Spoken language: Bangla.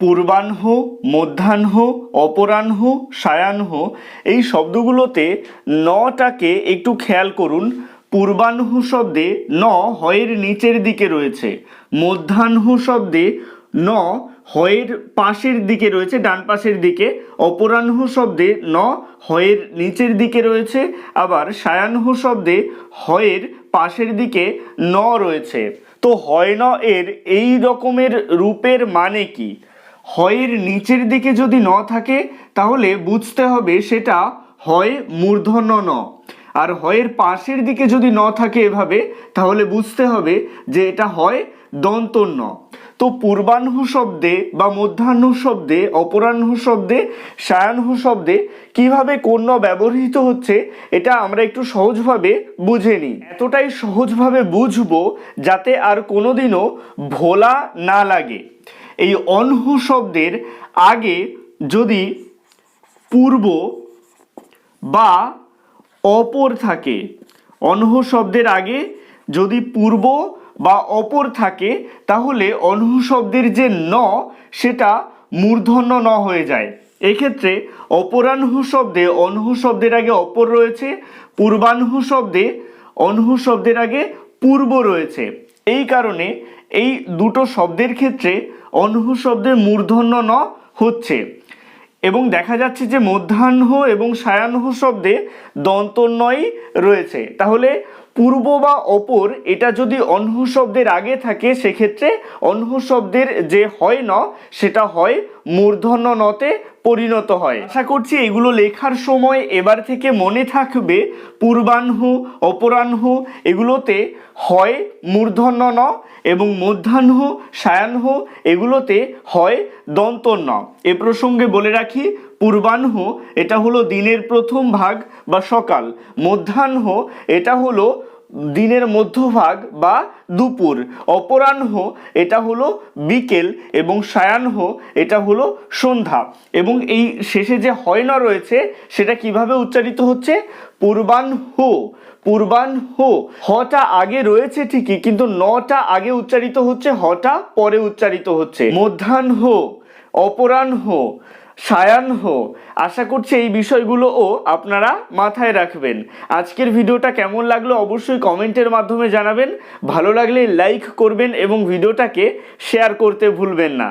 পূর্বাহ্ন, মধ্যাহ্ন, অপরাহ্ন, সায়াহ্ন এই শব্দগুলোতে নটাকে একটু খেয়াল করুন। পূর্বাহ্ন শব্দে ন হয়ের নিচের দিকে রয়েছে, মধ্যাহ্ন শব্দে ন হয়ের পাশের দিকে রয়েছে, ডান পাশের দিকে। অপরাহ্ন শব্দে ন হয়ের নিচের দিকে রয়েছে, আবার সায়াহ্ন শব্দে হয়ের পাশের দিকে ন রয়েছে। তো হয় ন এর এই রকমের রূপের মানে কি? হয়ের নিচের দিকে যদি ন থাকে তাহলে বুঝতে হবে সেটা হয় মূর্ধন্য ন, আর হয়ের পাশের দিকে যদি ন থাকে এভাবে তাহলে বুঝতে হবে যে এটা হয় দন্ত ন। তো পূর্বাহ্ন শব্দে বা মধ্যাহ্ন শব্দে, অপরাহ্ন শব্দে, সায়াহ্ন শব্দে কিভাবে কোন ন ব্যবহৃত হচ্ছে এটা আমরা একটু সহজভাবে বুঝে নিই। এতটাই সহজভাবে বুঝবো যাতে আর কোনোদিনও ভোলা না লাগে। এই অনহ শব্দের আগে যদি পূর্ব বা অপর থাকে, অনহ শব্দের আগে যদি পূর্ব বা অপর থাকে তাহলে অনহ শব্দের যে ন সেটা মূর্ধন্য ন হয়ে যায়। এক্ষেত্রে অপরাহ্ন শব্দে অনহ শব্দের আগে অপর রয়েছে, পূর্বাহ্ন শব্দে অনহ শব্দের আগে পূর্ব রয়েছে। এই কারণে এই দুটো শব্দের ক্ষেত্রে অনহ শব্দের মূর্ধন্য ন হচ্ছে। এবং দেখা যাচ্ছে যে মধ্যাহ্ন এবং সায়াহ্ন শব্দে দন্তন্বয় রয়েছে। তাহলে পূর্ব বা অপর এটা যদি অনহ শব্দের আগে থাকে সেক্ষেত্রে অনহ শব্দের যে হয় ন সেটা হয় মূর্ধন্য নতে পরিণত হয়। আশা করছি এগুলো লেখার সময় এবার থেকে মনে থাকবে পূর্বাহ্ন, অপরাহ্ন এগুলোতে হয় মূর্ধন্য ন এবং মধ্যাহ্ন, সায়াহ্ন এগুলোতে হয় দন্ত ন। এ প্রসঙ্গে বলে রাখি, পূর্বাহ্ন এটা হলো দিনের প্রথম ভাগ বা সকাল, মধ্যাহ্ন এটা হলো দিনের মধ্যভাগ বা দুপুর, অপরাহ্ন এটা হলো বিকেল এবং সায়াহ্ন এটা হলো সন্ধ্যা। এবং এই শেষে যে হয় না রয়েছে সেটা কিভাবে উচ্চারিত হচ্ছে? পূর্বাহ্ন, পূর্বাহ্ন। হটা আগে রয়েছে ঠিকই, কিন্তু নটা আগে উচ্চারিত হচ্ছে, হটা পরে উচ্চারিত হচ্ছে। মধ্যাহ্ন, অপরাহ্ন, সায়াহ্ন। আশা করছি এই বিষয়গুলোও আপনারা মাথায় রাখবেন। আজকের ভিডিওটা কেমন লাগলো অবশ্যই কমেন্টের মাধ্যমে জানাবেন। ভালো লাগলে লাইক করবেন এবং ভিডিওটাকে শেয়ার করতে ভুলবেন না।